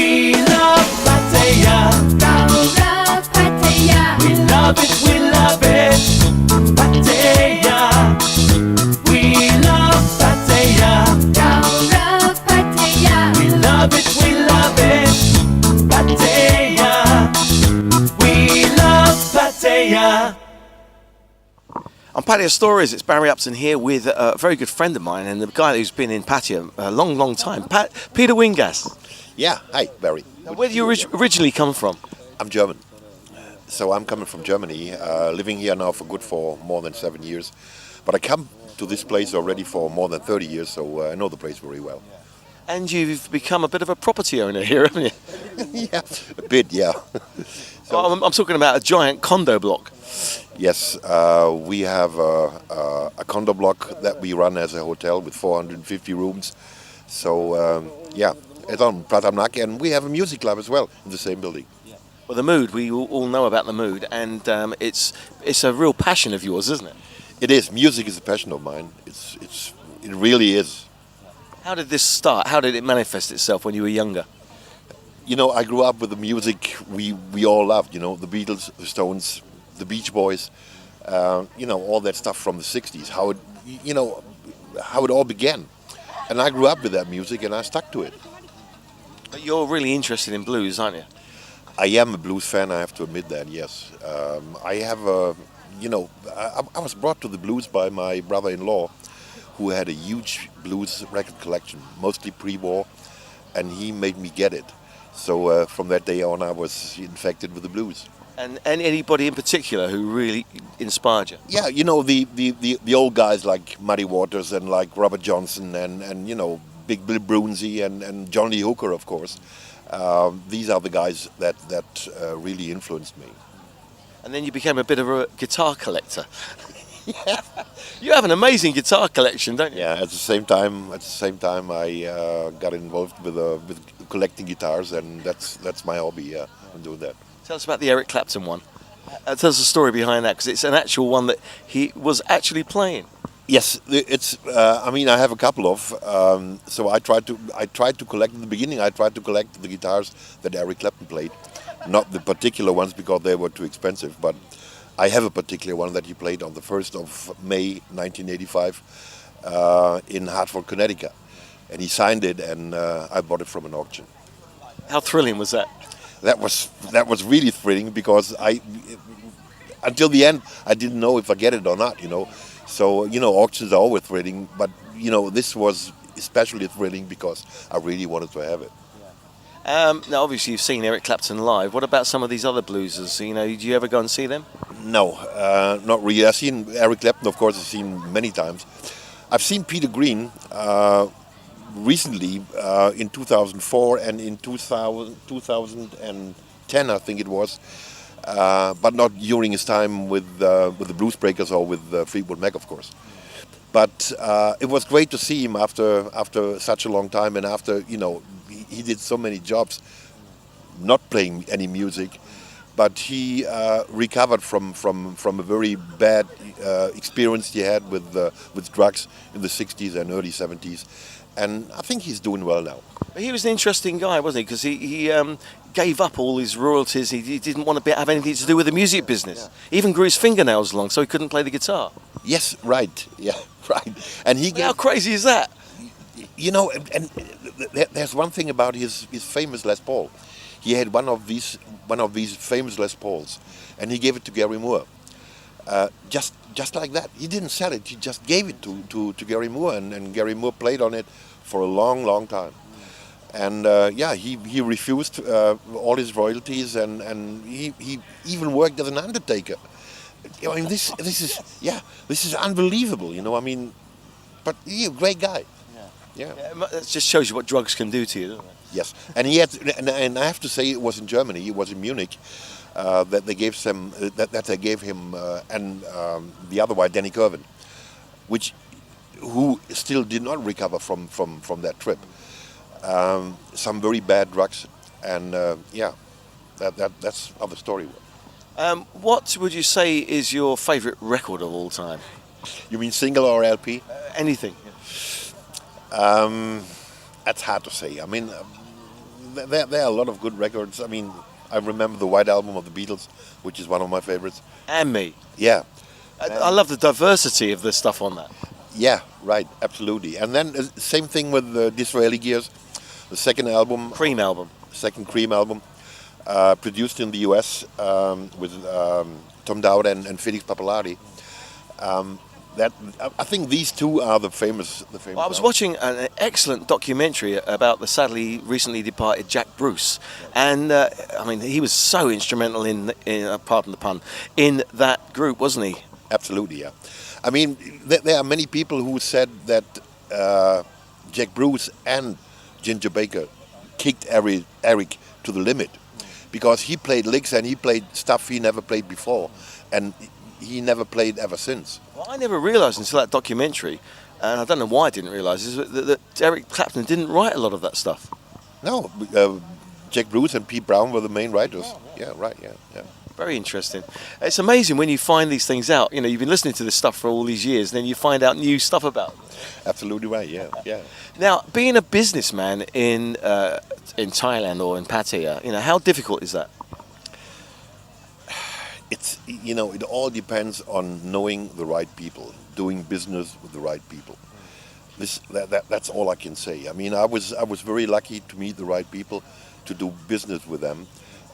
We love Pattaya. Love Pattaya. We love it, we love it. Pattaya. We love Pattaya. Love Pattaya. We love it, we love it. Pattaya. We love Pattaya. On Pattaya Stories, it's Barry Upton here with a very good friend of mine and the guy who's been in Pattaya a long, long time, Peter Windgasse. Yeah, hi, Barry. Now, where do you originally come from? I'm German. So I'm coming from Germany, living here now for more than 7 years. But I come to this place already for more than 30 years, so I know the place very well. And you've become a bit of a property owner here, haven't you? Yeah, a bit, yeah. So I'm talking about a giant condo block. Yes, we have a condo block that we run as a hotel with 450 rooms. So, yeah, it's on Pratamnak, and we have a music club as well in the same building. Well, the Mood, we all know about the Mood, and it's a real passion of yours, isn't it? It is. Music is a passion of mine. It really is. How did this start? How did it manifest itself when you were younger? You know, I grew up with the music we all loved, you know, the Beatles, the Stones, the Beach Boys, you know, all that stuff from the 60s, how it all began. And I grew up with that music and I stuck to it. But you're really interested in blues, aren't you? I am a blues fan, I have to admit that, yes. I have I was brought to the blues by my brother-in-law, who had a huge blues record collection, mostly pre-war, and he made me get it. So from that day on, I was infected with the blues. And anybody in particular who really inspired you? Yeah, you know, the old guys like Muddy Waters and like Robert Johnson and you know, Big Bill Brunsey and John Lee Hooker, of course. These are the guys that really influenced me. And then you became a bit of a guitar collector. Yeah. You have an amazing guitar collection, don't you? Yeah. At the same time, I got involved with collecting guitars, and that's my hobby. Yeah, I'm doing that. Tell us about the Eric Clapton one. Tell us the story behind that, because it's an actual one that he was actually playing. Yes, it's. I mean, I have a couple of. So I tried to collect in the beginning. I tried to collect the guitars that Eric Clapton played, not the particular ones because they were too expensive, but I have a particular one that he played on the 1st of May 1985 in Hartford, Connecticut. And he signed it, and I bought it from an auction. How thrilling was that? That was really thrilling because until the end, I didn't know if I get it or not, you know. So, you know, auctions are always thrilling, but, you know, this was especially thrilling because I really wanted to have it. Now, obviously, you've seen Eric Clapton live. What about some of these other bluesers? You know, do you ever go and see them? No, not really. I've seen Eric Clapton, of course, I've seen many times. I've seen Peter Green recently in 2004 and in 2010, I think it was, but not during his time with the Blues Breakers or with Fleetwood Mac, of course. But it was great to see him after such a long time, and after, you know, he did so many jobs not playing any music, but he recovered from a very bad experience he had with drugs in the 60s and early 70s, and I think he's doing well now. He was an interesting guy, wasn't he? Because he gave up all his royalties. He didn't want to have anything to do with the music business. He even grew his fingernails long so he couldn't play the guitar. Yes, right. Yeah, right. And how crazy is that? You know, and there's one thing about his famous Les Paul. He had one of these famous Les Pauls, and he gave it to Gary Moore. Just like that. He didn't sell it. He just gave it to Gary Moore, and Gary Moore played on it for a long, long time. And he refused all his royalties, and he even worked as an undertaker. I mean, this is unbelievable. You know, I mean, but he's a great guy. Yeah. That just shows you what drugs can do to you, doesn't it? Yes, and he had, and I have to say, it was in Germany. It was in Munich that they gave him, and the other one, Danny Kirwan, who still did not recover from that trip. Some very bad drugs, and that's how the story was. What would you say is your favourite record of all time? You mean single or LP? Anything. That's hard to say. I mean, there are a lot of good records. I mean, I remember the White Album of the Beatles, which is one of my favorites. And me. Yeah, I love the diversity of the stuff on that. yeah, right, absolutely. And then same thing with the Disraeli Gears, the second album, Cream album. second Cream album, produced in the U.S. With Tom Dowd and Felix Pappalardi. That I think these two are the famous. Well, I was watching an excellent documentary about the sadly recently departed Jack Bruce, and I mean he was so instrumental in pardon the pun, in that group, wasn't he? Absolutely, yeah. I mean, there are many people who said that Jack Bruce and Ginger Baker kicked Eric to the limit because he played licks and he played stuff he never played before, and he never played ever since. Well, I never realised until that documentary, and I don't know why I didn't realise, is that Eric Clapton didn't write a lot of that stuff. No, Jack Bruce and Pete Brown were the main writers. Yeah, right, yeah. Very interesting. It's amazing when you find these things out. You know, you've been listening to this stuff for all these years, and then you find out new stuff about them. Absolutely right, yeah. Now, being a businessman in Thailand or in Pattaya, you know, how difficult is that? It's, you know, it all depends on knowing the right people, doing business with the right people. That's all I can say. I mean, I was very lucky to meet the right people, to do business with them,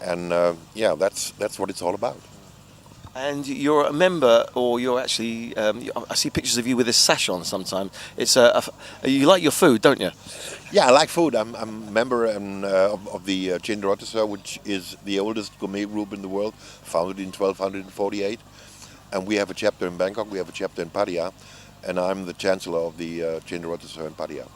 and yeah, that's what it's all about. And you're a member, or you're actually, I see pictures of you with a sash on sometimes. It's you like your food, don't you? Yeah, I like food. I'm a member of the Chain de Rotisserie, which is the oldest gourmet group in the world, founded in 1248. And we have a chapter in Bangkok, we have a chapter in Pattaya, and I'm the chancellor of the Chain de Rotisserie in Pattaya.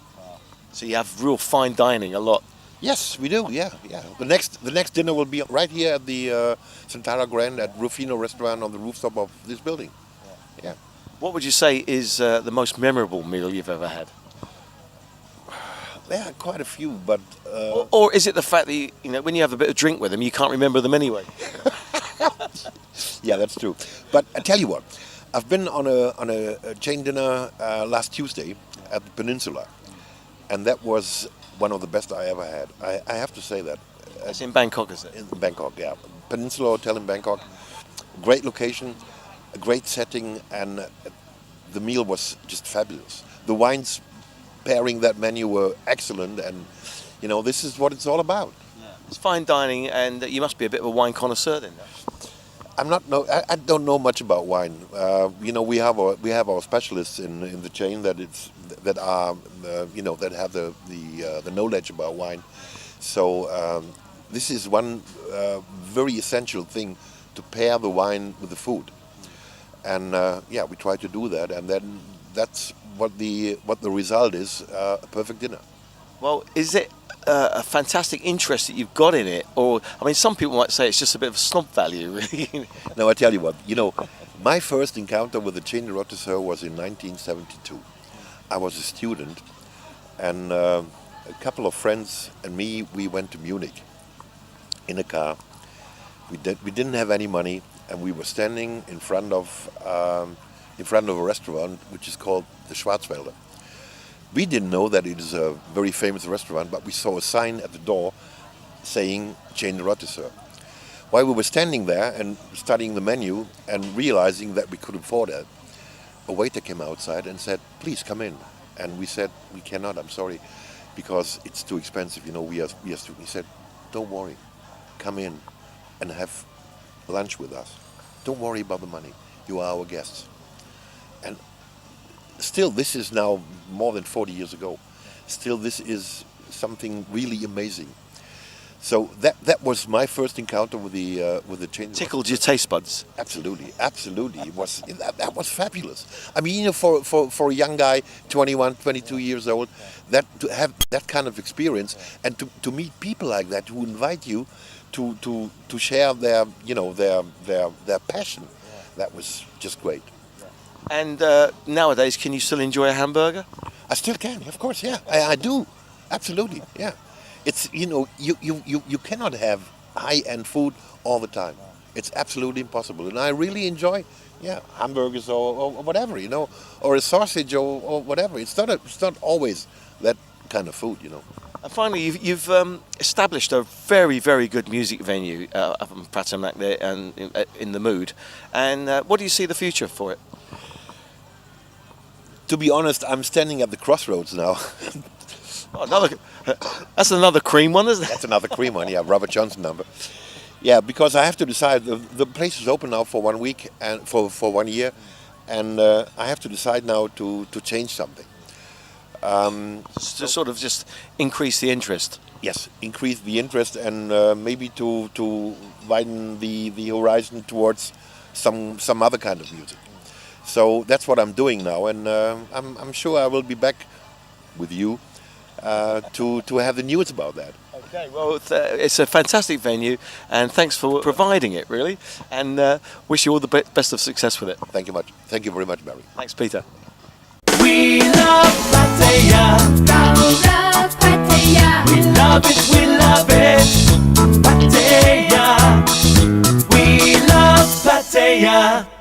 So you have real fine dining a lot. Yes, we do. Yeah. The next dinner will be right here at the Santara Grand at Rufino Restaurant on the rooftop of this building. Yeah. What would you say is the most memorable meal you've ever had? There are quite a few, but Or is it the fact that you know when you have a bit of drink with them, you can't remember them anyway? yeah, that's true. But I tell you what, I've been on a chain dinner last Tuesday at the Peninsula, and that was one of the best I ever had. I have to say that. It's in Bangkok, is it? In Bangkok, yeah. Peninsula Hotel in Bangkok. Great location, a great setting, and the meal was just fabulous. The wines pairing that menu were excellent, and you know, this is what it's all about. Yeah. It's fine dining, and you must be a bit of a wine connoisseur then. I don't know much about wine. You know, we have our specialists in the chain that have the knowledge about wine. So this is one very essential thing, to pair the wine with the food. And yeah, we try to do that, and then that's what the result is, a perfect dinner. Well, is it a fantastic interest that you've got in it, or I mean, some people might say it's just a bit of a snob value, really. No, I tell you what. You know, my first encounter with the Chain de Rotisserie was in 1972. I was a student, and a couple of friends and me, we went to Munich in a car. We didn't have any money, and we were standing in front of a restaurant which is called the Schwarzwälder. We didn't know that it is a very famous restaurant, but we saw a sign at the door saying Chain de Rotisserie. While we were standing there and studying the menu and realizing that we could afford it, a waiter came outside and said, "Please come in." And we said, "We cannot, I'm sorry, because it's too expensive. You know, we are students." He said, "Don't worry, come in and have lunch with us. Don't worry about the money. You are our guests." And still, this is now more than 40 years ago. Still, this is something really amazing. So that was my first encounter with the chain. Tickled your taste buds. Absolutely. It was that was fabulous. I mean, you know, for a young guy, 21, 22 years old, that to have that kind of experience and to meet people like that who invite you to share their passion, that was just great. And nowadays, can you still enjoy a hamburger? I still can, of course, yeah. I do, absolutely, yeah. It's, you know, you cannot have high-end food all the time. It's absolutely impossible. And I really enjoy, yeah, hamburgers or whatever, you know, or a sausage or whatever. It's not always that kind of food, you know. And finally, you've established a very, very good music venue up in Pattaya there and in the Mood. And what do you see the future for it? To be honest, I'm standing at the crossroads now. Oh, that's another cream one, isn't it? That's another cream one, yeah, Robert Johnson number. Yeah, because I have to decide. The place is open now for 1 week and for 1 year, and I have to decide now to change something. To sort of just increase the interest. Yes, increase the interest and maybe to widen the horizon towards some other kind of music. So that's what I'm doing now, and I'm sure I will be back with you to have the news about that. Okay, well, it's a fantastic venue, and thanks for providing it, really, and wish you all the best of success with it. Thank you much. Thank you very much, Barry. Thanks, Peter. We love Pattaya. Love Pattaya. We love it, we love it. Pattaya. We love Pattaya.